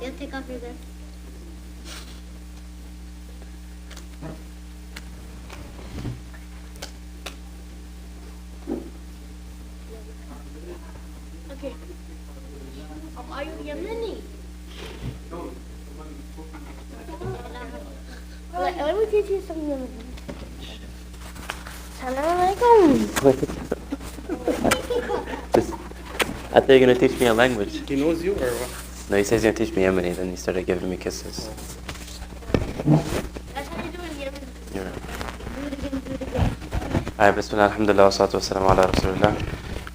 You take off your glasses. Okay. Are you Yemeni? Let me teach you some Yemeni. Assalamualaikum. I thought you were going to teach me a language. He knows you or what? No, he says he's going to teach me Yemeni, then he started giving me kisses. That's how you do in Yemen. You're right. Do it again, do it again. Alright, bismillah, alhamdulillah, wa salatu wa salam ala rasulillah,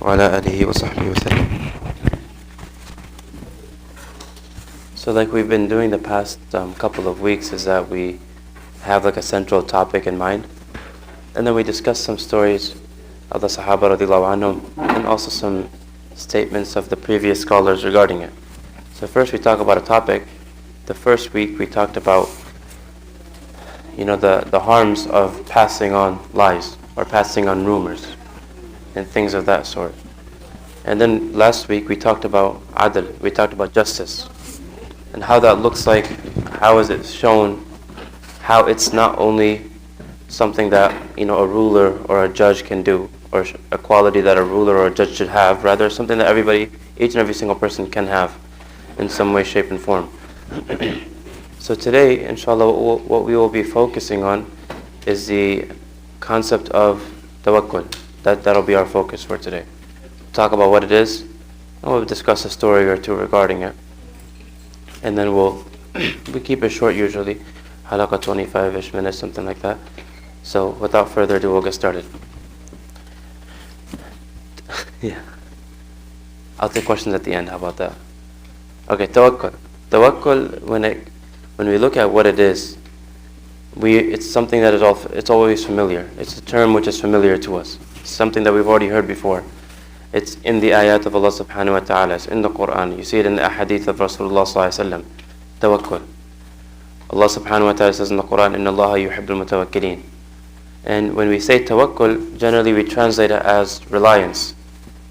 wa ala alihi wa sahbihi wa sallam. So like we've been doing the past couple of weeks is that we have like a central topic in mind, and then we discuss some stories of the Sahaba radiallahu anhum, and also some statements of the previous scholars regarding it. So first we talk about a topic. The first week we talked about, the harms of passing on lies or passing on rumors and things of that sort. And then last week we talked about adl, we talked about justice and how that looks like, how is it shown, how it's not only something that a ruler or a judge can do, or a quality that a ruler or a judge should have, rather something that everybody, each and every single person can have in some way, shape and form. So today, inshallah, what we will be focusing on is the concept of tawakkul. That'll be our focus for today. Talk about what it is, and we'll discuss a story or two regarding it. And then we keep it short usually, halaqah 25-ish minutes, something like that. So without further ado, we'll get started. Yeah. I'll take questions at the end. How about that? Okay, tawakkul. Tawakkul, when we look at what it is, it's something that it's always familiar. It's a term which is familiar to us. It's something that we've already heard before. It's in the ayat of Allah subhanahu wa ta'ala. It's in the Quran. You see it in the ahadith of Rasulullah sallallahu alaihi wasallam. Tawakkul. Allah subhanahu wa ta'ala says in the Quran, "Inna Allah yuhibbul mutawakkilin." And when we say tawakkul, generally we translate it as reliance,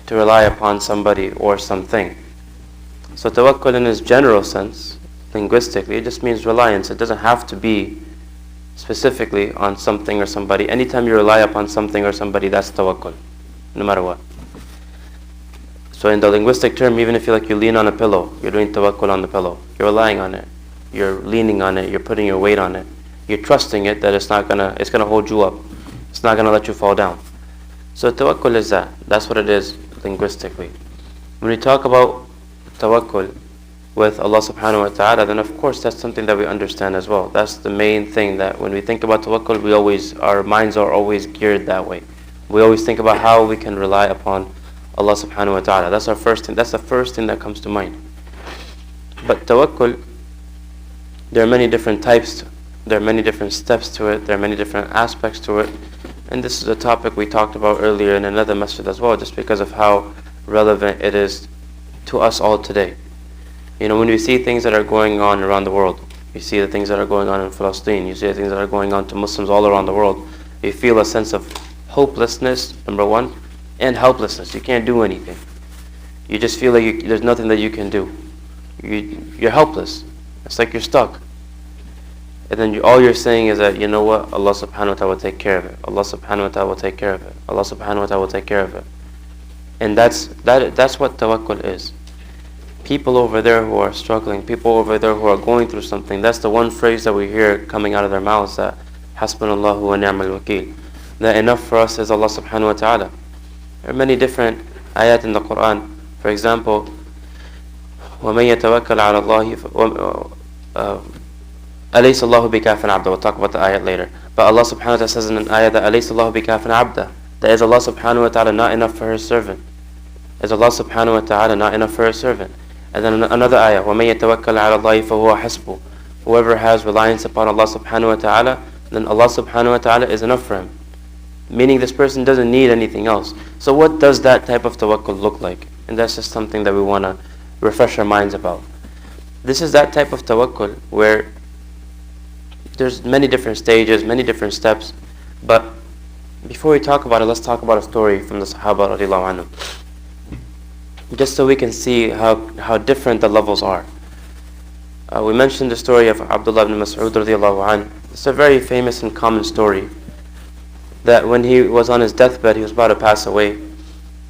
to rely upon somebody or something. So tawakkul in its general sense, linguistically, it just means reliance. It doesn't have to be specifically on something or somebody. Anytime you rely upon something or somebody, that's tawakkul, no matter what. So in the linguistic term, even if you lean on a pillow, you're doing tawakkul on the pillow. You're relying on it. You're leaning on it. You're putting your weight on it. You're trusting it that it's gonna hold you up. It's not gonna let you fall down. So tawakkul is that. That's what it is linguistically. When we talk about tawakkul with Allah subhanahu wa ta'ala, then of course that's something that we understand as well. That's the main thing, that when we think about tawakkul, our minds are always geared that way. We always think about how we can rely upon Allah subhanahu wa ta'ala. That's our first thing. That's the first thing that comes to mind. But tawakkul, there are many different types. There are many different steps to it. There are many different aspects to it. And this is a topic we talked about earlier in another masjid as well, just because of how relevant it is to us all today. When we see things that are going on around the world, you see the things that are going on in Palestine, you see the things that are going on to Muslims all around the world, you feel a sense of hopelessness, number one, and helplessness. You can't do anything. You just feel like there's nothing that you can do. You're helpless. It's like you're stuck. And then all you're saying is that, you know what, Allah subhanahu wa ta'ala will take care of it. Allah subhanahu wa ta'ala will take care of it. Allah subhanahu wa ta'ala will take care of it. And that's what tawakkul is. People over there who are struggling, people over there who are going through something, that's the one phrase that we hear coming out of their mouths, that hasbunallahu wa ni'mal wakeel. That enough for us is Allah subhanahu wa ta'ala. There are many different ayat in the Quran. For example, وَمَن يَتَوَكَّلْ عَلَى اللَّهِ أَلَيْسَ اللَّهُ بِكَافٍ عَبْدًا. We'll talk about the ayat later. But Allah subhanahu wa ta'ala says in an ayat that أَلَيْسَ اللَّهُ بِكَافٍ عَبْدًا. That is Allah subhanahu wa ta'ala not enough for His servant. Is Allah subhanahu wa ta'ala not enough for His servant? And then another ayah, وَمَن يَتَوَكَّلْ عَلَى اللَّهِ فَهُوَ حَسْبُهُ. Whoever has reliance upon Allah subhanahu wa ta'ala, then Allah subhanahu wa ta'ala is enough for him. Meaning this person doesn't need anything else. So what does that type of tawakkul look like? And that's just something that we want to refresh our minds about. This is that type of tawakkul where there's many different stages, many different steps. But before we talk about it, let's talk about a story from the Sahaba radiallahu anhum. Just so we can see how different the levels are. We mentioned the story of Abdullah ibn Mas'ud radiallahu anhu. It's a very famous and common story that when he was on his deathbed, he was about to pass away.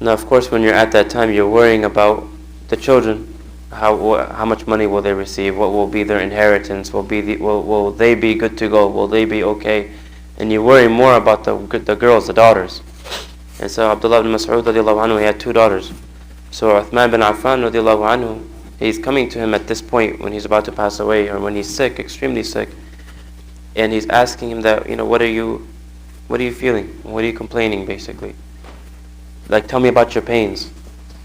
Now, of course, when you're at that time, you're worrying about the children. How much money will they receive? What will be their inheritance? Will they be good to go? Will they be okay? And you worry more about the girls, the daughters. And so Abdullah ibn Mas'ud radiallahu anhu, he had 2 daughters. So Uthman bin Affan radiallahu anhu, he's coming to him at this point when he's about to pass away, or when he's sick, extremely sick, and he's asking him that, what are you feeling? What are you complaining, basically? Like, tell me about your pains.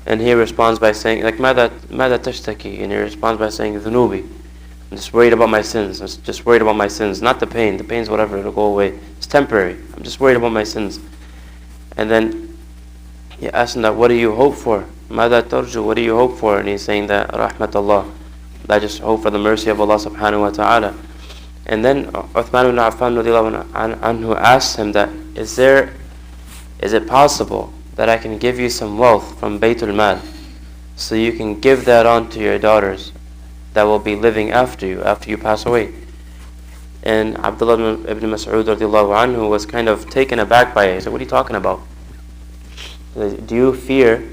And he responds by saying, like, ماذا تشتكي? And he responds by saying, ذنوبي. I'm just worried about my sins. I'm just worried about my sins. Not the pain. The pain's whatever, it'll go away. It's temporary. I'm just worried about my sins. And then he asks him that, what do you hope for? ماذا ترجو? What do you hope for? And he's saying that, رحمة الله. I just hope for the mercy of Allah subhanahu wa ta'ala. And then Uthman ibn Affan radiallahu anhu asks him that, is it possible that I can give you some wealth from Baytul Mal, so you can give that on to your daughters that will be living after you pass away? And Abdullah ibn Mas'ud radiallahu anhu was kind of taken aback by it. He said, what are you talking about? Do you fear,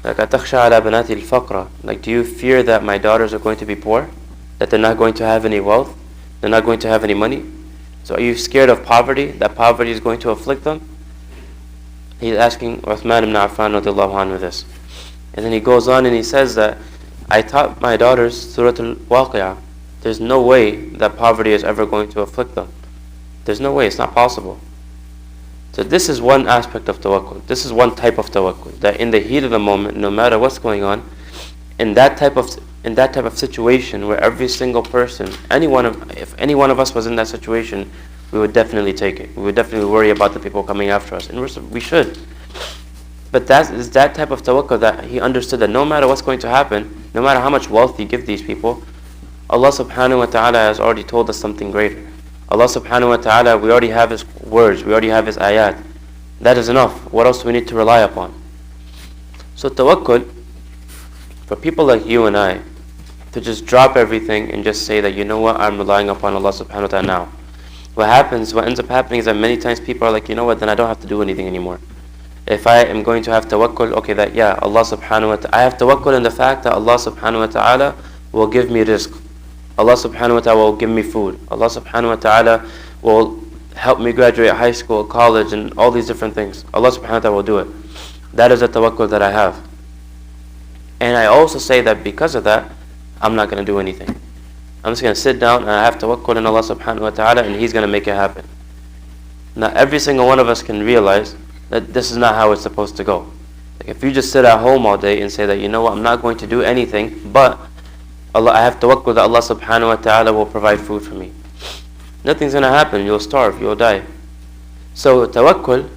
like, أتخشى على بناتي الفقر? Like, do you fear that my daughters are going to be poor? That they're not going to have any wealth? They're not going to have any money? So are you scared of poverty? That poverty is going to afflict them? He's asking Uthman ibn Affan radiallahu anhu this. And then he goes on and he says that, I taught my daughters Surah Al-Waqi'ah. There's no way that poverty is ever going to afflict them. There's no way, it's not possible. So this is one aspect of tawakkul. This is one type of tawakkul. That in the heat of the moment, no matter what's going on, in that type of situation where every single person, if any one of us was in that situation, we would definitely take it. We would definitely worry about the people coming after us. And we should. But that is that type of tawakkul that he understood that no matter what's going to happen, no matter how much wealth you give these people, Allah subhanahu wa ta'ala has already told us something greater. Allah subhanahu wa ta'ala, we already have His words, we already have His ayat. That is enough. What else do we need to rely upon? So tawakkul, for people like you and I, to just drop everything and just say that, you know what, I'm relying upon Allah subhanahu wa ta'ala now. What ends up happening is that many times people are like, you know what, then I don't have to do anything anymore. If I am going to have tawakkul, okay, that, yeah, Allah subhanahu wa ta'ala, I have tawakkul in the fact that Allah subhanahu wa ta'ala will give me rizq. Allah subhanahu wa ta'ala will give me food. Allah subhanahu wa ta'ala will help me graduate high school, college, and all these different things. Allah subhanahu wa ta'ala will do it. That is a tawakkul that I have. And I also say that because of that, I'm not going to do anything. I'm just going to sit down and I have tawakkul in Allah subhanahu wa ta'ala, and He's going to make it happen. Now every single one of us can realize that this is not how it's supposed to go. Like, if you just sit at home all day and say that, you know what, I'm not going to do anything, but I have tawakkul that Allah subhanahu wa ta'ala will provide food for me. Nothing's going to happen. You'll starve. You'll die. So tawakkul,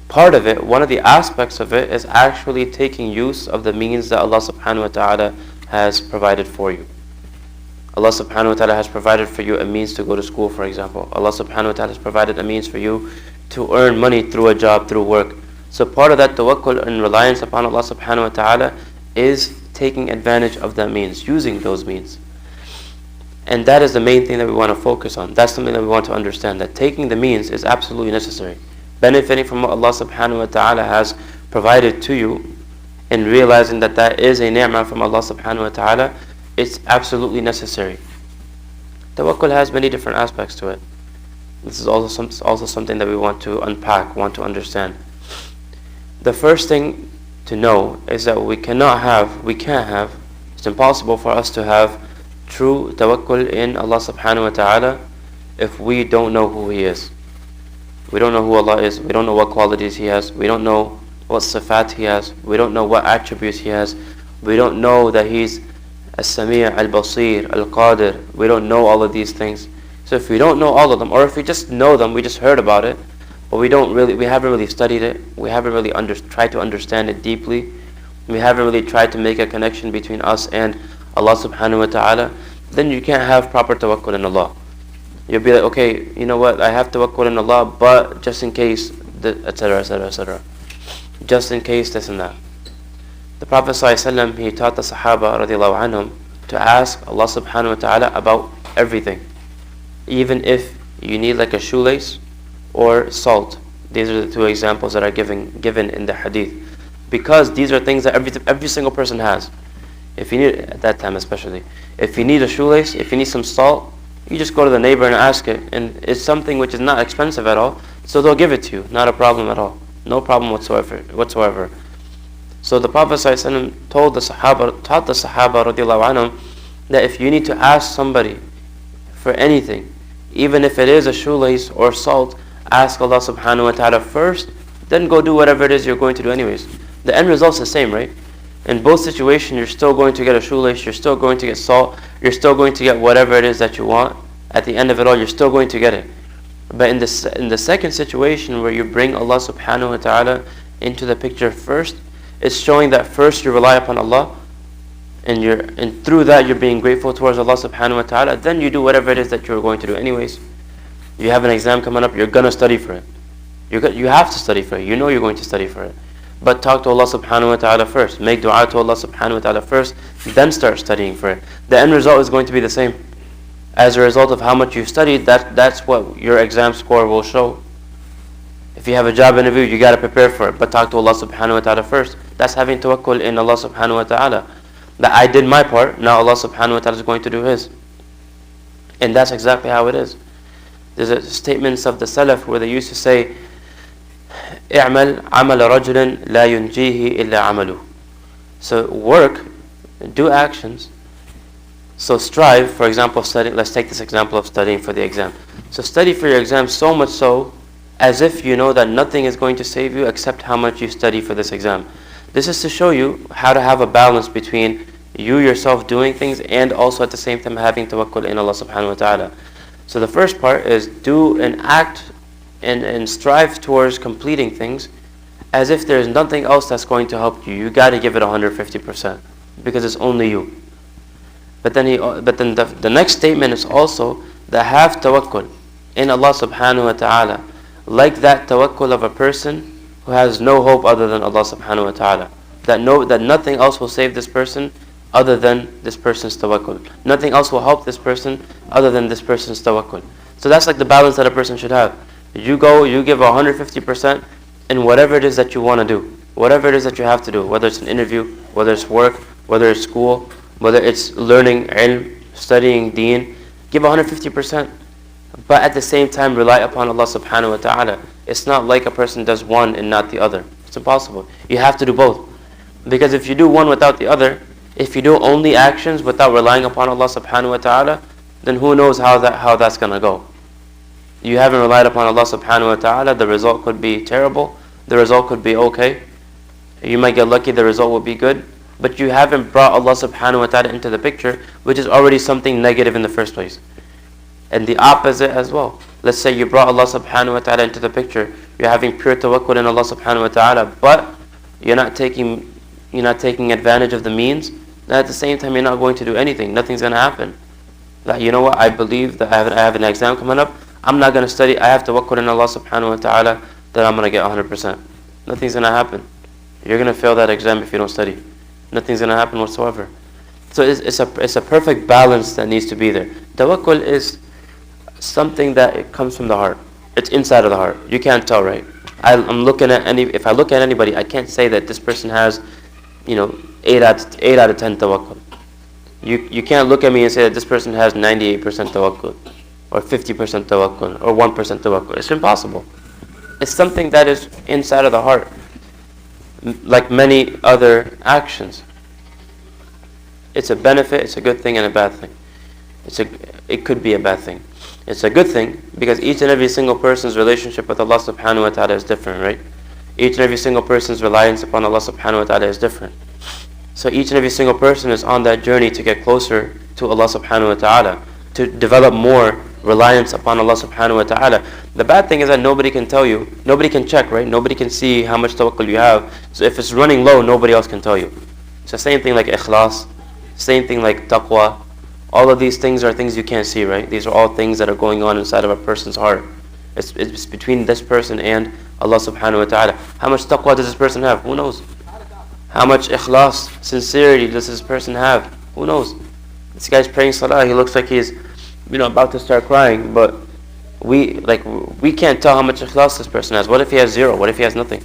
part of it, one of the aspects of it, is actually taking use of the means that Allah subhanahu wa ta'ala has provided for you. Allah subhanahu wa ta'ala has provided for you a means to go to school, for example. Allah subhanahu wa ta'ala has provided a means for you to earn money through a job, through work. So part of that tawakkul and reliance upon Allah subhanahu wa ta'ala is taking advantage of that means, using those means. And that is the main thing that we want to focus on. That's something that we want to understand, that taking the means is absolutely necessary. Benefiting from what Allah subhanahu wa ta'ala has provided to you, and realizing that that is a ni'mah from Allah subhanahu wa ta'ala, it's absolutely necessary. Tawakkul has many different aspects to it. This is also something that we want to unpack, want to understand. The first thing to know is that we can't have, it's impossible for us to have true tawakkul in Allah subhanahu wa ta'ala if we don't know who He is. We don't know who Allah is. We don't know what qualities He has. We don't know what sifat He has. We don't know what attributes He has. We don't know that He's As-Sami' Al-Basir, Al-Qadir. We don't know all of these things. So if we don't know all of them, or if we just know them, we just heard about it, but we haven't really studied it, we haven't really tried to understand it deeply, we haven't really tried to make a connection between us and Allah subhanahu wa ta'ala, then you can't have proper tawakkul in Allah. You'll be like, okay, you know what, I have tawakkul in Allah, but just in case, etc., etc., etc. Just in case this and that. The Prophet ﷺ, he taught the Sahaba radiallahu anhum to ask Allah subhanahu wa ta'ala about everything. Even if you need like a shoelace or salt. These are the two examples that are given in the hadith. Because these are things that every single person has. If you need, at that time especially, if you need a shoelace, if you need some salt, you just go to the neighbor and ask it. And it's something which is not expensive at all, so they'll give it to you. Not a problem at all. No problem whatsoever. So the Prophet ﷺ taught the Sahaba radiallahu anhum, that if you need to ask somebody for anything, even if it is a shoelace or salt, ask Allah subhanahu wa ta'ala first, then go do whatever it is you're going to do anyways. The end result's the same, right? In both situations, you're still going to get a shoelace, you're still going to get salt, you're still going to get whatever it is that you want. At the end of it all, you're still going to get it. But in the second situation where you bring Allah subhanahu wa ta'ala into the picture first, it's showing that first you rely upon Allah, and through that you're being grateful towards Allah subhanahu wa ta'ala. Then you do whatever it is that you're going to do anyways. You have an exam coming up, you're going to study for it. You have to study for it. You know you're going to study for it. But talk to Allah subhanahu wa ta'ala first. Make dua to Allah subhanahu wa ta'ala first, then start studying for it. The end result is going to be the same. As a result of how much you've studied, that's what your exam score will show. If you have a job interview, you got to prepare for it. But talk to Allah subhanahu wa ta'ala first. That's having tawakkul in Allah subhanahu wa ta'ala. That I did my part, now Allah subhanahu wa ta'ala is going to do His. And that's exactly how it is. There's statements of the Salaf where they used to say, اعمل عمل رجل لا ينجيه إلا عمله. So work, do actions. So strive, for example, study. Let's take this example of studying for the exam. So study for your exam so much so as if you know that nothing is going to save you except how much you study for this exam. This is to show you how to have a balance between you yourself doing things and also at the same time having tawakkul in Allah subhanahu wa ta'ala. So the first part is do and act and strive towards completing things as if there's nothing else that's going to help you. You got to give it 150% because it's only you. But then the next statement is also that have tawakkul in Allah subhanahu wa ta'ala, like that tawakkul of a person who has no hope other than Allah subhanahu wa ta'ala. That nothing else will save this person other than this person's tawakkul. Nothing else will help this person other than this person's tawakkul. So that's like the balance that a person should have. You give 150% in whatever it is that you want to do. Whatever it is that you have to do. Whether it's an interview, whether it's work, whether it's school, whether it's learning ilm, studying deen. Give 150%. But at the same time, rely upon Allah subhanahu wa ta'ala. It's not like a person does one and not the other. It's impossible. You have to do both. Because if you do one without the other, if you do only actions without relying upon Allah subhanahu wa ta'ala, then who knows how that's going to go. You haven't relied upon Allah subhanahu wa ta'ala, the result could be terrible, the result could be okay. You might get lucky, the result will be good. But you haven't brought Allah subhanahu wa ta'ala into the picture, which is already something negative in the first place. And the opposite as well. Let's say you brought Allah subhanahu wa ta'ala into the picture. You're having pure tawakkul in Allah subhanahu wa ta'ala, but you're not taking advantage of the means. And at the same time, you're not going to do anything. Nothing's going to happen. Like, you know what? I believe that I have an exam coming up. I'm not going to study. I have tawakkul in Allah subhanahu wa ta'ala that I'm going to get 100%. Nothing's going to happen. You're going to fail that exam if you don't study. Nothing's going to happen whatsoever. So it's a perfect balance that needs to be there. Tawakkul is something that it comes from the heart. It's inside of the heart. You can't tell, right? If I look at anybody, I can't say that this person has, 8 out of 10 tawakkul. You can't look at me and say that this person has 98% tawakkul, or 50% tawakkul, or 1% tawakkul. It's impossible. It's something that is inside of the heart, like many other actions. It's a benefit, it's a good thing, and a bad thing. It could be a bad thing. It's a good thing because each and every single person's relationship with Allah subhanahu wa ta'ala is different, right? Each and every single person's reliance upon Allah subhanahu wa ta'ala is different. So each and every single person is on that journey to get closer to Allah subhanahu wa ta'ala, to develop more reliance upon Allah subhanahu wa ta'ala. The bad thing is that nobody can tell you, nobody can check, right? Nobody can see how much tawakkul you have. So if it's running low, nobody else can tell you. It's the same thing like ikhlas, same thing like taqwa. All of these things are things you can't see, right? These are all things that are going on inside of a person's heart. It's between this person and Allah subhanahu wa ta'ala. How much taqwa does this person have? Who knows? How much ikhlas, sincerity does this person have? Who knows? This guy's praying salah, he looks like he's, about to start crying, but we can't tell how much ikhlas this person has. What if he has zero? What if he has nothing?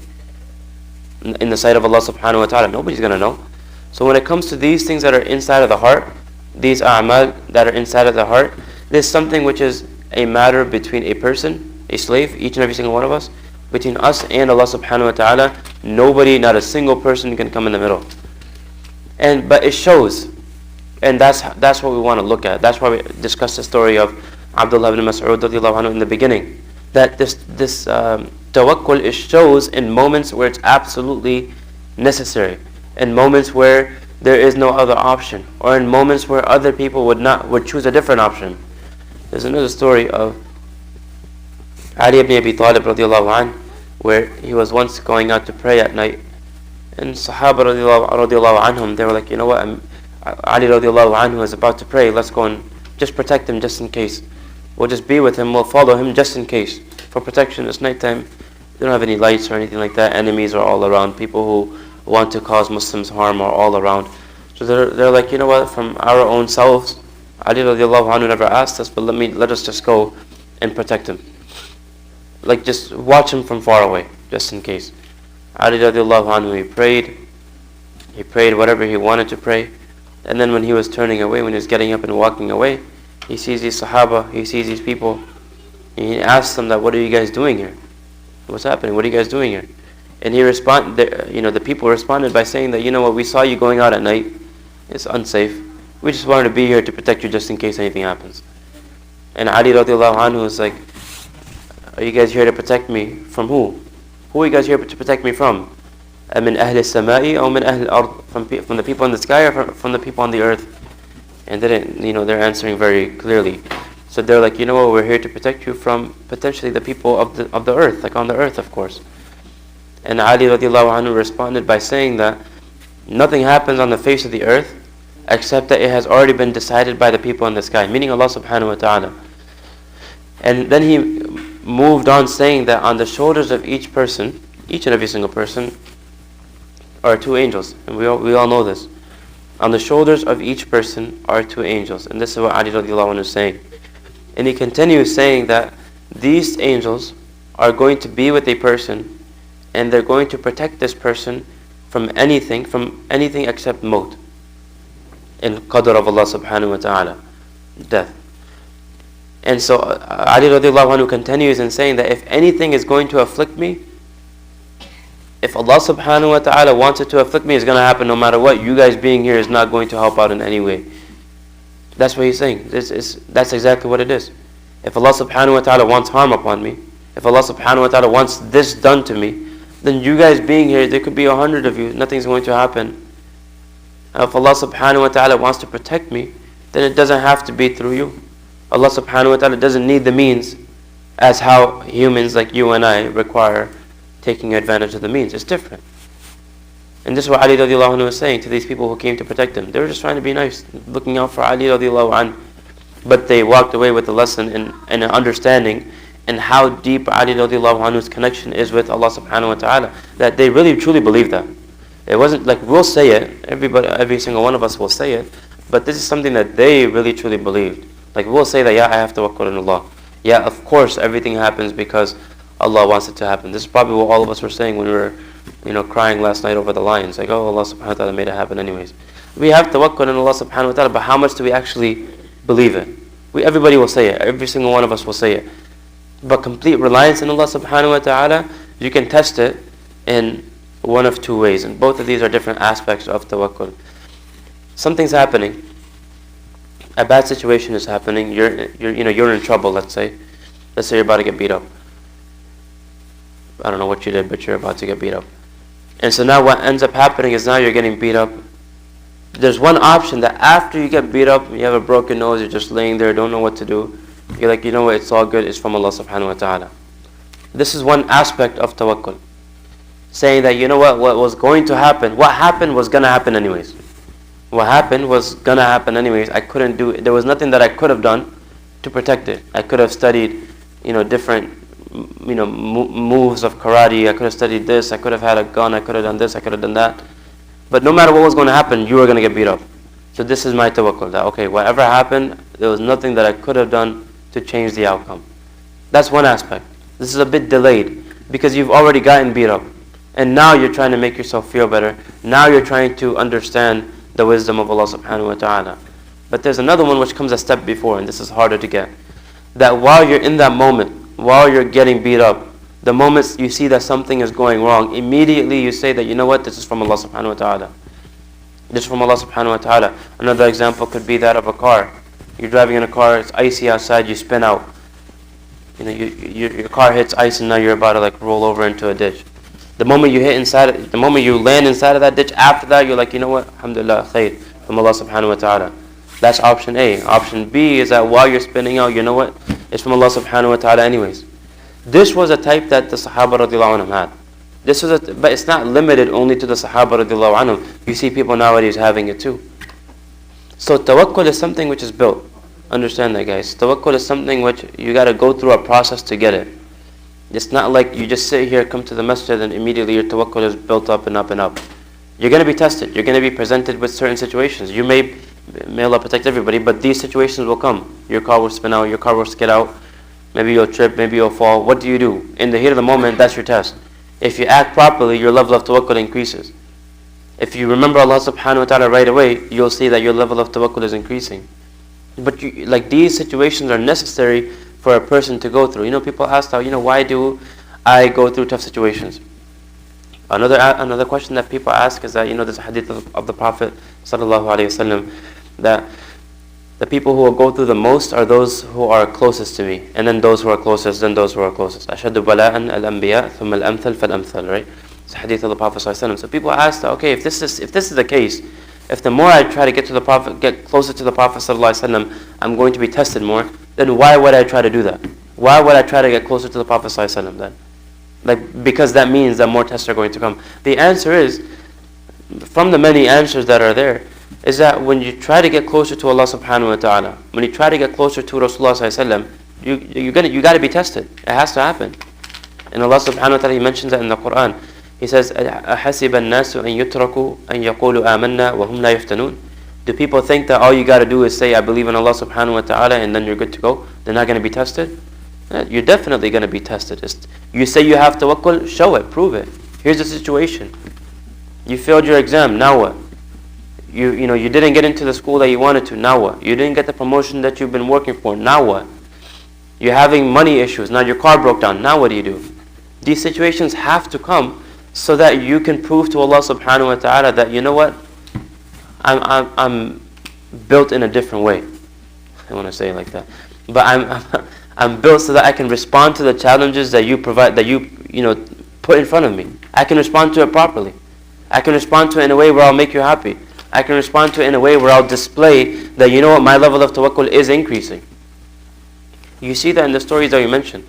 In the sight of Allah subhanahu wa ta'ala, nobody's going to know. So when it comes to these things that are inside of the heart, these a'mal that are inside of the heart, there's something which is a matter between a person, a slave, each and every single one of us, between us and Allah subhanahu wa ta'ala. Nobody, not a single person can come in the middle. But it shows, and that's what we want to look at. That's why we discussed the story of Abdullah ibn Mas'ud radiallahu anhu in the beginning. That this tawakkul, it shows in moments where it's absolutely necessary, in moments where there is no other option, or in moments where other people would choose a different option. There's another story of Ali ibn Abi Talib radiallahu anhu, where he was once going out to pray at night, and Sahaba radiallahu anhum, they were like, Ali radiallahu anhu is about to pray, let's go and just protect him just in case. We'll just be with him, we'll follow him just in case. For protection, it's nighttime, they don't have any lights or anything like that, enemies are all around, people who want to cause Muslims harm are all around. So they're like, from our own selves, Ali radiallahu anhu never asked us, but let us just go and protect him. Like, just watch him from far away, just in case. Ali radiallahu anhu, he prayed whatever he wanted to pray, and then when he was turning away, when he was getting up and walking away, he sees these Sahaba, he sees these people, and he asks them that, what are you guys doing here? What's happening? What are you guys doing here? And the people responded by saying that, we saw you going out at night, it's unsafe, we just wanted to be here to protect you just in case anything happens. And Ali radiallahu anhu was like, are you guys here to protect me from who? Who are you guys here to protect me from? Min ahli samai or min ahli al-ard? From the people in the sky or from the people on the earth? And they're answering very clearly. So they're like, we're here to protect you from potentially the people of the earth, like on the earth, of course. And Ali radiallahu anhu responded by saying that nothing happens on the face of the earth except that it has already been decided by the people in the sky, meaning Allah subhanahu wa ta'ala. And then he moved on saying that on the shoulders of each person, each and every single person, are two angels. And we all know this. On the shoulders of each person are two angels. And this is what Ali radiallahu anhu is saying. And he continues saying that these angels are going to be with a person, and they're going to protect this person from anything except maut, in qadr of Allah subhanahu wa ta'ala, death. And so Ali radiallahu anhu continues in saying that if anything is going to afflict me, if Allah subhanahu wa ta'ala wants it to afflict me, it's going to happen no matter what. You guys being here is not going to help out in any way. That's what he's saying. That's exactly what it is. If Allah subhanahu wa ta'ala wants harm upon me, if Allah subhanahu wa ta'ala wants this done to me, then you guys being here, there could be 100 of you, nothing's going to happen. And if Allah subhanahu wa ta'ala wants to protect me, then it doesn't have to be through you. Allah subhanahu wa ta'ala doesn't need the means as how humans like you and I require taking advantage of the means. It's different. And this is what Ali radiallahu anhu was saying to these people who came to protect him. They were just trying to be nice, looking out for Ali radiallahu anhu. But they walked away with the lesson and an understanding and how deep Ali radiallahu anhu's connection is with Allah subhanahu wa ta'ala, that they really truly believe that. It wasn't like we'll say it, every single one of us will say it, but this is something that they really truly believed. Like we'll say that, yeah, I have tawakkul on Allah. Yeah, of course everything happens because Allah wants it to happen. This is probably what all of us were saying when we were crying last night over the lions. Like, oh, Allah subhanahu wa ta'ala made it happen anyways. We have tawakkul on Allah subhanahu wa ta'ala, but how much do we actually believe it? Everybody will say it. Every single one of us will say it. But complete reliance on Allah subhanahu wa ta'ala, you can test it in one of two ways. And both of these are different aspects of tawakkul. Something's happening. A bad situation is happening. You're in trouble, let's say. Let's say you're about to get beat up. I don't know what you did, but you're about to get beat up. And so now what ends up happening is now you're getting beat up. There's one option that after you get beat up, you have a broken nose, you're just laying there, don't know what to do. You're like, what, it's all good, it's from Allah subhanahu wa ta'ala. This is one aspect of tawakkul. Saying that, what was going to happen, what happened was going to happen anyways. What happened was going to happen anyways. I couldn't do it. There was nothing that I could have done to protect it. I could have studied, different moves of karate. I could have studied this. I could have had a gun. I could have done this. I could have done that. But no matter what was going to happen, you were going to get beat up. So this is my tawakkul, that okay, whatever happened, there was nothing that I could have done to change the outcome. That's one aspect. This is a bit delayed because you've already gotten beat up. And now you're trying to make yourself feel better. Now you're trying to understand the wisdom of Allah subhanahu wa ta'ala. But there's another one which comes a step before, and this is harder to get. That while you're in that moment, while you're getting beat up, the moment you see that something is going wrong, immediately you say that, you know what, this is from Allah subhanahu wa ta'ala. This is from Allah subhanahu wa ta'ala. Another example could be that of a car. You're driving in a car, it's icy outside, you spin out. Your car hits ice and now you're about to like roll over into a ditch. The moment you land inside of that ditch, after that you're like, you know what, alhamdulillah, khair, from Allah subhanahu wa ta'ala. That's option A. Option B is that while you're spinning out, you know what, it's from Allah subhanahu wa ta'ala anyways. This was a type that the Sahaba radiallahu anhum had. But it's not limited only to the Sahaba radiallahu anhum. You see people nowadays having it too. So tawakkul is something which is built. Understand that, guys. Tawakkul is something which you got to go through a process to get it. It's not like you just sit here, come to the masjid, and immediately your tawakkul is built up and up and up. You're going to be tested. You're going to be presented with certain situations. You may Allah protect everybody, but these situations will come. Your car will spin out, your car will skid out. Maybe you'll trip, maybe you'll fall. What do you do? In the heat of the moment, that's your test. If you act properly, your level of tawakkul increases. If you remember Allah subhanahu wa ta'ala right away, you'll see that your level of tawakkul is increasing. But these situations are necessary for a person to go through. People ask now, why do I go through tough situations? Another question that people ask is that, there's a hadith of the Prophet sallallahu alaihi wasallam that the people who will go through the most are those who are closest to me, and then those who are closest, then those who are closest. Ashaddu bala'an al-anbiya, thumma al-amthal fal-amthal, right? It's a hadith of the Prophet sallallahu alaihi wasallam. So people ask that, okay, if this is the case, if the more I try to get closer to the Prophet sallallahu alaihi wasallam, I'm going to be tested more, then why would I try to do that? Why would I try to get closer to the Prophet sallallahu alaihi wasallam then? Because that means that more tests are going to come. The answer is, from the many answers that are there, is that when you try to get closer to Allah subhanahu wa ta'ala, when you try to get closer to Rasulullah sallallahu alaihi wasallam, you got to be tested. It has to happen. And Allah subhanahu wa ta'ala, He mentions that in the Quran. He says, أَحَسِبَ النَّاسُ أَن يُتْرَكُوا أَن يَقُولُوا آمَنَّا وَهُمْ لَا يُفْتَنُونَ. Do people think that all you got to do is say, I believe in Allah subhanahu wa ta'ala, and then you're good to go? They're not going to be tested? You're definitely going to be tested. You say you have tawakkul, show it, prove it. Here's the situation. You failed your exam, now what? You didn't get into the school that you wanted to, now what? You didn't get the promotion that you've been working for, now what? You're having money issues, now your car broke down, now what do you do? These situations have to come so that you can prove to Allah subhanahu wa ta'ala that, you know what? I'm built in a different way. I want to say it like that. But I'm built so that I can respond to the challenges that you provide, that you put in front of me. I can respond to it properly. I can respond to it in a way where I'll make you happy. I can respond to it in a way where I'll display that, my level of tawakkul is increasing. You see that in the stories that you mentioned.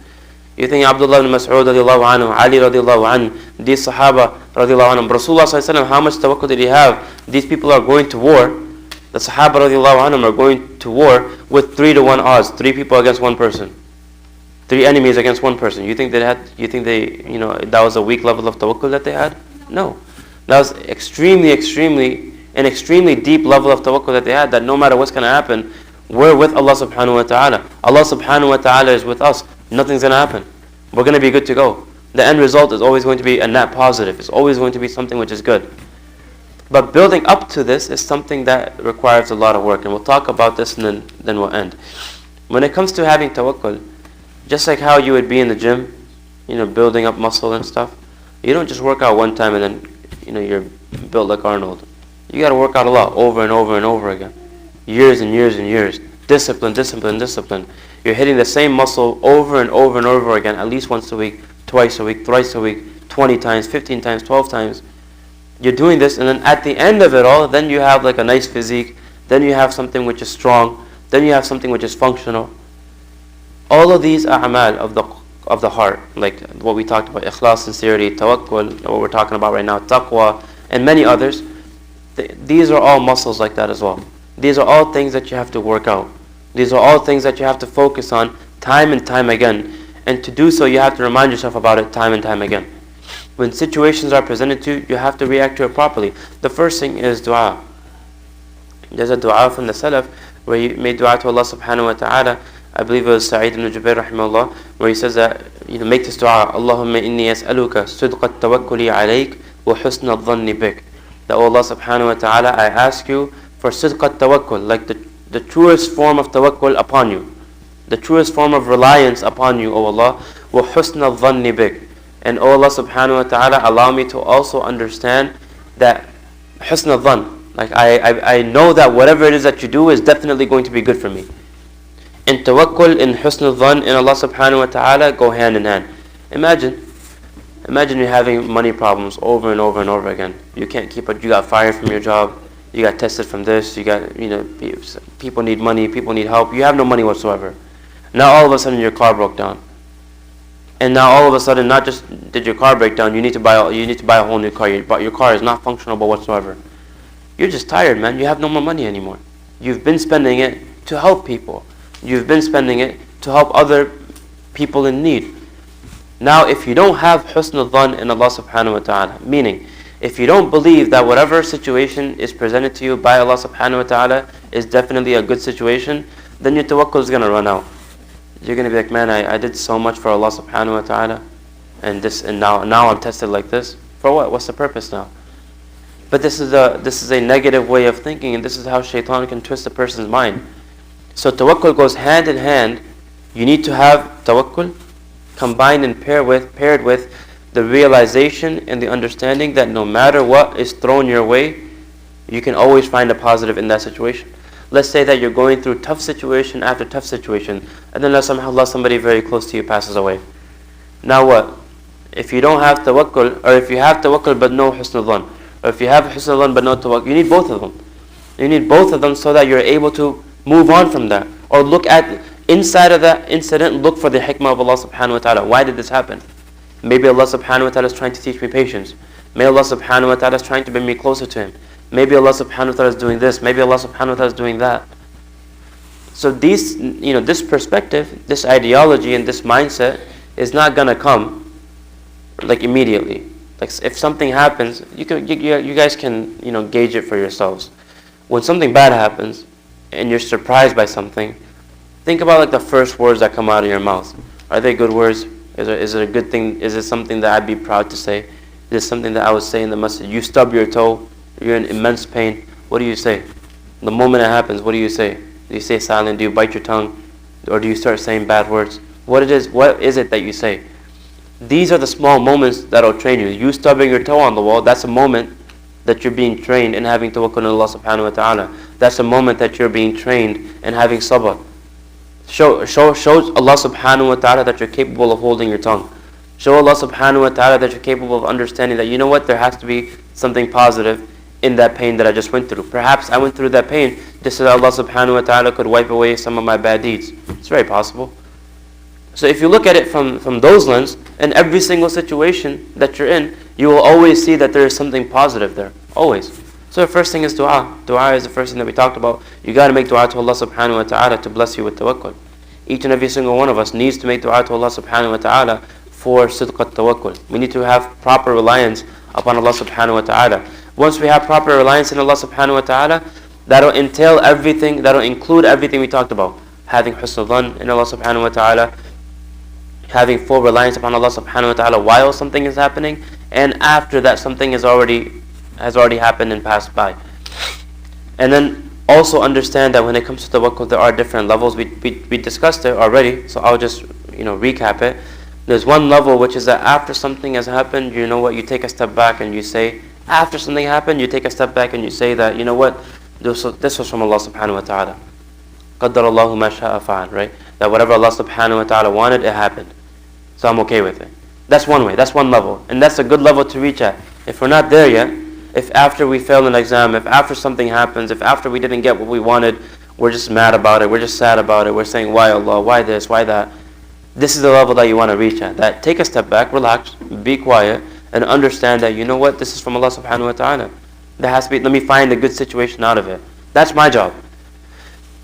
You think Abdullah ibn Mas'ud radiallahu anhu, Ali radiallahu anhu, these Sahaba radiallahu anhu, Rasulullah sallallahu alaihi wasallam, how much tawakkul did he have? These people are going to war. The Sahaba radiallahu anhum are going to war with 3-to-1 odds. 3 people against 1 person. 3 enemies against 1 person. You think that was a weak level of tawakkul that they had? No. That was an extremely deep level of tawakkul that they had, that no matter what's going to happen, we're with Allah subhanahu wa ta'ala. Allah subhanahu wa ta'ala is with us. Nothing's going to happen. We're going to be good to go. The end result is always going to be a net positive. It's always going to be something which is good. But building up to this is something that requires a lot of work. And we'll talk about this and then we'll end. When it comes to having tawakkul, just like how you would be in the gym, building up muscle and stuff, you don't just work out one time and then, you're built like Arnold. You got to work out a lot over and over and over again. Years and years and years. Discipline, discipline, discipline. You're hitting the same muscle over and over and over again, at least once a week, twice a week, thrice a week, 20 times, 15 times, 12 times. You're doing this, and then at the end of it all, then you have like a nice physique, then you have something which is strong, then you have something which is functional. All of these a'mal of the heart, like what we talked about, ikhlas, sincerity, tawakkul, what we're talking about right now, taqwa, and many others, these are all muscles like that as well. These are all things that you have to work out. These are all things that you have to focus on time and time again. And to do so, you have to remind yourself about it time and time again. When situations are presented to you, you have to react to it properly. The first thing is dua. There's a dua from the Salaf where he made dua to Allah subhanahu wa ta'ala. I believe it was Sa'id ibn Jubair rahimahullah, where he says that, make this dua, Allahumma inni as'aluka sidqa tawakkuli alayk wa husna dhanni bik. That, oh Allah subhanahu wa ta'ala, I ask you for sidqa tawakkul, like the truest form of tawakkul upon you, the truest form of reliance upon you, O Allah, wa husna dhanni bik. And O Allah subhanahu wa ta'ala, allow me to also understand that husna dhan, like I know that whatever it is that you do is definitely going to be good for me. And tawakkul and husn al-dhan in Allah subhanahu wa ta'ala go hand in hand. Imagine you're having money problems over and over and over again. You can't keep it. You got fired from your job. You got tested from this. You got, people need money. People need help. You have no money whatsoever. Now all of a sudden your car broke down. And now all of a sudden, not just did your car break down, you need to buy a whole new car. But your car is not functionable whatsoever. You're just tired, man. You have no more money anymore. You've been spending it to help people. You've been spending it to help other people in need. Now, if you don't have husn al-dhan in Allah subhanahu wa ta'ala, meaning, if you don't believe that whatever situation is presented to you by Allah subhanahu wa ta'ala is definitely a good situation, then your tawakkul is going to run out. You're going to be like, man, I did so much for Allah subhanahu wa ta'ala, and now I'm tested like this. For what? What's the purpose now? But this is a negative way of thinking, and this is how shaitan can twist a person's mind. So tawakkul goes hand in hand. You need to have tawakkul combined and paired with the realization and the understanding that no matter what is thrown your way, you can always find a positive in that situation. Let's say that you're going through tough situation after tough situation, and then somehow somebody very close to you passes away. Now what? If you don't have tawakkul, or if you have tawakkul but no husn al-dhan, or if you have husn al-dhan but no tawakkul, you need both of them. You need both of them so that you're able to move on from that. Or look at inside of that incident, look for the hikmah of Allah subhanahu wa ta'ala. Why did this happen? Maybe Allah subhanahu wa ta'ala is trying to teach me patience. Maybe Allah subhanahu wa ta'ala is trying to bring me closer to Him. Maybe Allah subhanahu wa ta'ala is doing this. Maybe Allah subhanahu wa ta'ala is doing that. So this perspective, this ideology and this mindset is not going to come like immediately. Like if something happens, you guys can gauge it for yourselves. When something bad happens and you're surprised by something, think about like the first words that come out of your mouth. Are they good words? Is it a good thing? Is it something that I'd be proud to say? Is it something that I would say in the masjid? You stub your toe, you're in immense pain. What do you say? The moment it happens, what do you say? Do you stay silent? Do you bite your tongue? Or do you start saying bad words? What is it that you say? These are the small moments that will train you. You stubbing your toe on the wall, that's a moment that you're being trained in having tawakkul on Allah subhanahu wa ta'ala. That's a moment that you're being trained in having sabr. Shows Allah subhanahu wa ta'ala that you're capable of holding your tongue. Show Allah subhanahu wa ta'ala that you're capable of understanding that, there has to be something positive in that pain that I just went through. Perhaps I went through that pain just so that Allah subhanahu wa ta'ala could wipe away some of my bad deeds. It's very possible. So if you look at it from those lens, in every single situation that you're in, you will always see that there is something positive there. Always. So the first thing is dua. Dua is the first thing that we talked about. You got to make dua to Allah subhanahu wa ta'ala to bless you with tawakkul. Each and every single one of us needs to make dua to Allah subhanahu wa ta'ala for sidqat tawakkul. We need to have proper reliance upon Allah subhanahu wa ta'ala. Once we have proper reliance in Allah subhanahu wa ta'ala, that'll entail everything, that'll include everything we talked about. Having husn al-dhan in Allah subhanahu wa ta'ala, having full reliance upon Allah subhanahu wa ta'ala while something is happening, and after that something has already happened and passed by. And then also understand that when it comes to tawakkul, there are different levels. We discussed it already, so I'll just recap it. There's one level which is that after something has happened, you take a step back and you say, after something happened, you take a step back and you say that, this was from Allah subhanahu wa ta'ala. قَدَّرَ اللَّهُ مَا شَاءَ فَعَلَ, right? That whatever Allah subhanahu wa ta'ala wanted, it happened. So I'm okay with it. That's one way, that's one level. And that's a good level to reach at. If we're not there yet, if after we fail an exam, if after something happens, if after we didn't get what we wanted, we're just mad about it, we're just sad about it, we're saying, why Allah, why this, why that? This is the level that you want to reach at. That take a step back, relax, be quiet, and understand that, this is from Allah subhanahu wa ta'ala. There has to be, let me find a good situation out of it. That's my job.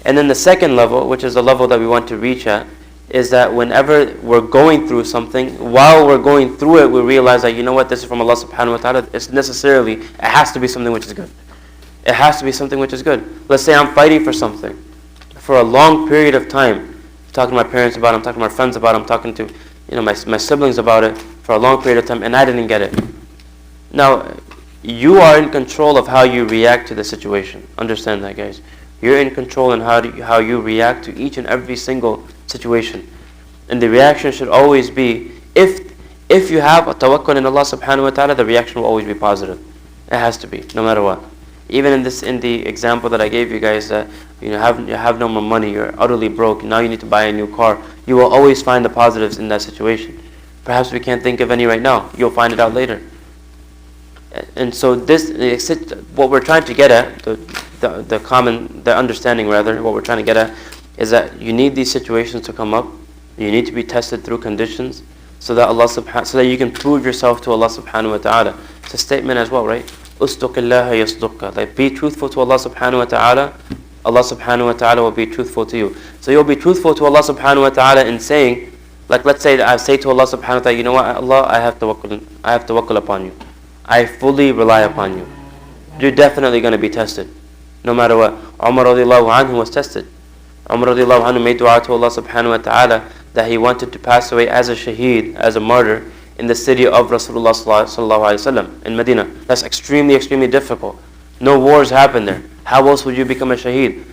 And then the second level, which is the level that we want to reach at, is that whenever we're going through something, while we're going through it, we realize that, this is from Allah subhanahu wa ta'ala. It has to be something which is good. It has to be something which is good. Let's say I'm fighting for something for a long period of time. I'm talking to my parents about it, I'm talking to my friends about it, I'm talking to my siblings about it for a long period of time, and I didn't get it. Now, you are in control of how you react to the situation. Understand that, guys. You're in control in how you react to each and every single situation. And the reaction should always be, if you have a tawakkul in Allah subhanahu wa ta'ala, the reaction will always be positive. It has to be, no matter what. Even in the example that I gave you guys, that you have no more money, you're utterly broke, now you need to buy a new car, you will always find the positives in that situation. Perhaps we can't think of any right now. You'll find it out later. And so what we're trying to get at, the understanding rather, what we're trying to get at, is that you need these situations to come up. You need to be tested through conditions, so that you can prove yourself to Allah subhanahu wa ta'ala. It's a statement as well, right? Ustuqillaha yasduqka. Like, be truthful to Allah subhanahu wa ta'ala. Allah subhanahu wa ta'ala will be truthful to you. So you'll be truthful to Allah subhanahu wa ta'ala in saying, like, let's say that I say to Allah subhanahu wa ta'ala, you know what, Allah, I have tawakkul upon you. I fully rely upon you. You're definitely going to be tested, no matter what. Umar radiallahu anhu was tested. Umar radiallahu anhu made dua to Allah subhanahu wa ta'ala that he wanted to pass away as a shaheed, as a martyr, in the city of Rasulullah sallallahu alaihi wasallam, in Medina. That's extremely, extremely difficult. No wars happen there. How else would you become a shaheed?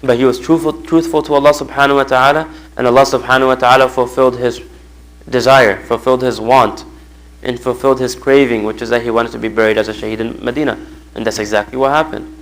But he was truthful to Allah subhanahu wa ta'ala, and Allah subhanahu wa ta'ala fulfilled his desire, fulfilled his want, and fulfilled his craving, which is that he wanted to be buried as a shaheed in Medina. And that's exactly what happened.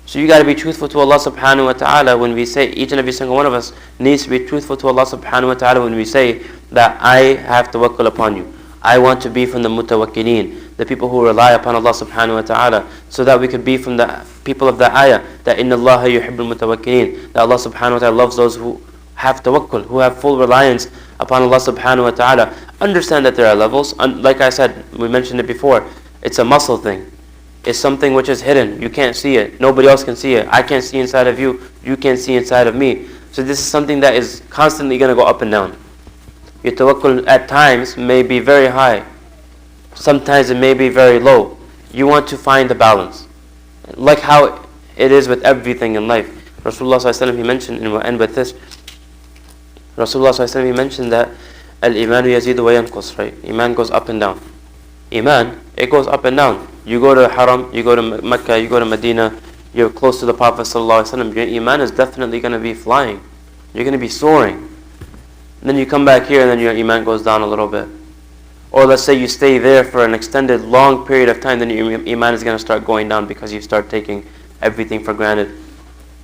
So you got to be truthful to Allah subhanahu wa ta'ala when we say, each and every single one of us needs to be truthful to Allah subhanahu wa ta'ala when we say that I have tawakkul upon you. I want to be from the mutawakkilin, the people who rely upon Allah subhanahu wa ta'ala, so that we could be from the people of the ayah, that inna Allah yuhibbul mutawakkilin, that Allah subhanahu wa ta'ala loves those who have tawakkul, who have full reliance upon Allah subhanahu wa ta'ala. Understand that there are levels. Like I said, we mentioned it before, it's a muscle thing. It's something which is hidden. You can't see it. Nobody else can see it. I can't see inside of you. You can't see inside of me. So this is something that is constantly going to go up and down. Your tawakkul at times may be very high. Sometimes it may be very low. You want to find the balance. Like how it is with everything in life. Rasulullah sallallahu alaihi wasallam, he mentioned, and we'll end with this. Rasulullah sallallahu alaihi wasallam, he mentioned that al-imanu yazidu wa yanqus, right? Iman goes up and down. Iman, it goes up and down. You go to Haram, you go to Mecca, you go to Medina, you're close to the Prophet ﷺ, your Iman is definitely going to be flying. You're going to be soaring. And then you come back here and then your Iman goes down a little bit. Or let's say you stay there for an extended long period of time, then your Iman is going to start going down because you start taking everything for granted.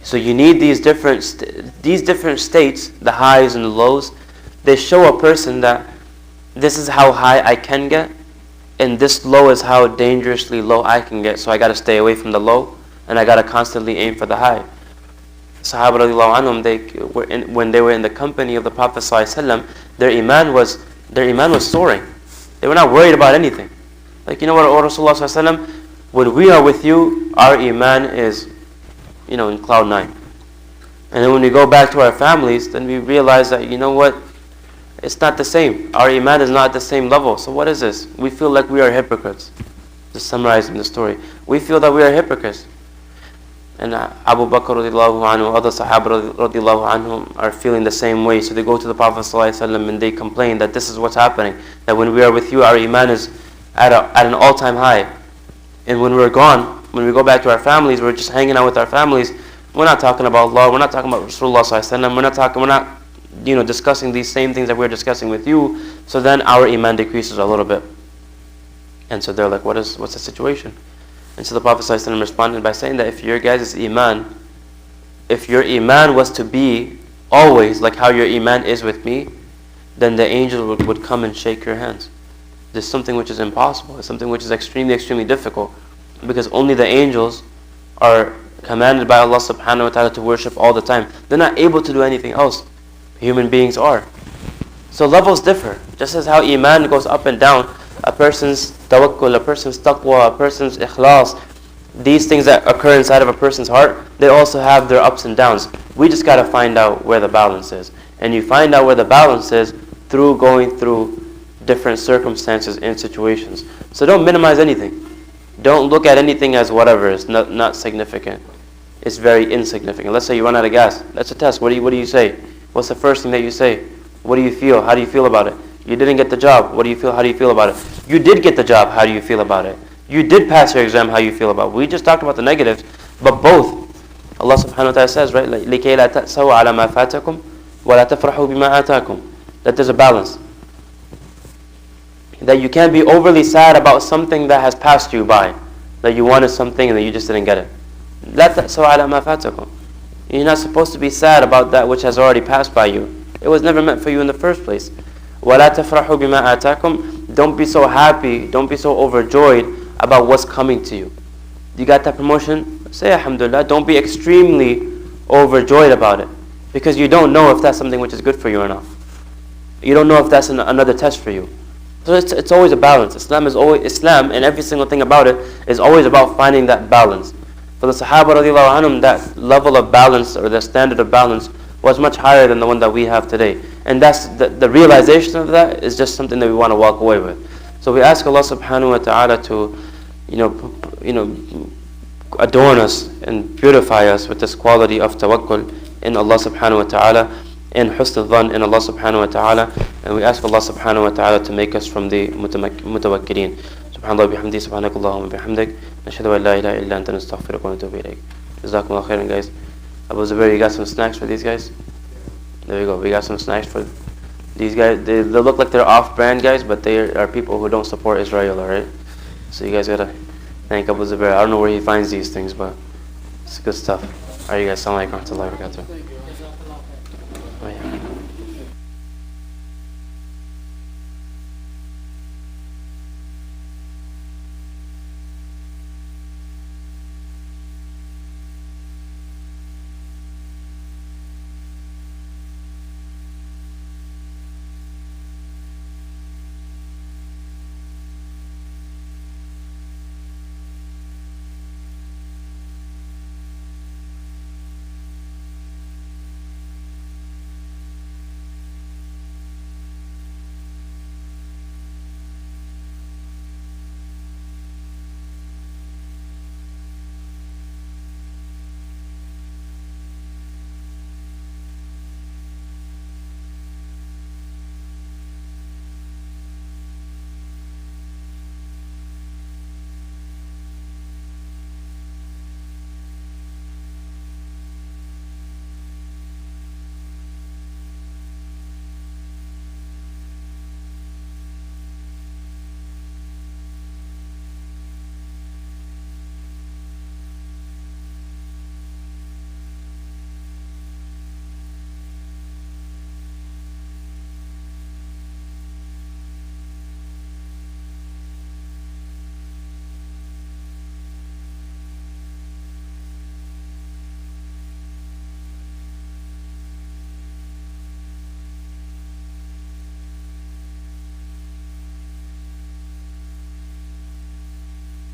So you need these different states, the highs and the lows. They show a person that this is how high I can get, and this low is how dangerously low I can get. So I got to stay away from the low, and I got to constantly aim for the high. Sahaba radiallahu anhum, when they were in the company of the Prophet ﷺ, their iman was soaring. They were not worried about anything. Like, you know what, O Rasulullah ﷺ, when we are with you, our iman is, in cloud 9. And then when we go back to our families, then we realize that, you know what, it's not the same. Our iman is not at the same level. So what is this? We feel like we are hypocrites. Just summarizing the story. We feel that we are hypocrites. And Abu Bakr radiallahu anhu, other Sahaba radiallahu anhum are feeling the same way. So they go to the Prophet ﷺ and they complain that this is what's happening. That when we are with you, our iman is at an all-time high. And when we're gone, when we go back to our families, we're just hanging out with our families. We're not talking about Allah. We're not talking about Rasulullah ﷺ. We're not discussing these same things that we're discussing with you. So then our iman decreases a little bit. And so they're like, what's the situation? And so the Prophet ﷺ responded by saying that if your iman was to be always like how your iman is with me, then the angel would come and shake your hands. This is something which is impossible. It's something which is extremely, extremely difficult. Because only the angels are commanded by Allah subhanahu wa ta'ala to worship all the time. They're not able to do anything else. Human beings are. So levels differ. Just as how iman goes up and down, a person's tawakkul, a person's taqwa, a person's ikhlas, these things that occur inside of a person's heart, they also have their ups and downs. We just got to find out where the balance is. And you find out where the balance is through going through different circumstances and situations. So don't minimize anything. Don't look at anything as whatever. It's not significant. It's very insignificant. Let's say you run out of gas. That's a test. What do you say? What's the first thing that you say? What do you feel? How do you feel about it? You didn't get the job. What do you feel? How do you feel about it? You did get the job. How do you feel about it? You did pass your exam. How do you feel about it? We just talked about the negatives, but both. Allah subhanahu wa ta'ala says, right, لِكَيْ لَا تَأْسَوْا عَلَى مَا فَاتَكُمْ وَلَا تَفْرَحُوا بِمَا آتَاكُمْ. That there's a balance. That you can't be overly sad about something that has passed you by. That you wanted something and that you just didn't get it. لَا تَأْسَوْا عَلَى مَا فَاتَكُمْ. You're not supposed to be sad about that which has already passed by you. It was never meant for you in the first place. وَلَا تَفْرَحُوا بِمَا آتَاكُمْ. Don't be so happy, don't be so overjoyed about what's coming to you. You got that promotion? Say alhamdulillah. Don't be extremely overjoyed about it. Because you don't know if that's something which is good for you or not. You don't know if that's another test for you. So it's always a balance. Islam and every single thing about it is always about finding that balance. For the Sahaba radiallahu anhum, that level of balance or the standard of balance was much higher than the one that we have today. And that's the realization of that is just something that we want to walk away with. So we ask Allah subhanahu wa ta'ala to, adorn us and purify us with this quality of tawakkul in Allah subhanahu wa ta'ala, and husn al-dhan in Allah subhanahu wa ta'ala. And we ask Allah subhanahu wa ta'ala to make us from the mutawakkilin. Subhanallah bihamdi, subhanakallahumma bihamdik, nashhadu an la ilaha illa anta nastaghfiruka wa natubu ilayk. Jazakumullah khairan, guys. Abu Zubair, you got some snacks for these guys? There we go. We got some snacks for these guys. They look like they're off-brand, guys, but they are people who don't support Israel, alright? So you guys gotta thank Abu Zubair. I don't know where he finds these things, but it's good stuff. Alright, you guys. Assalamualaikum warahmatullahi wabarakatuh.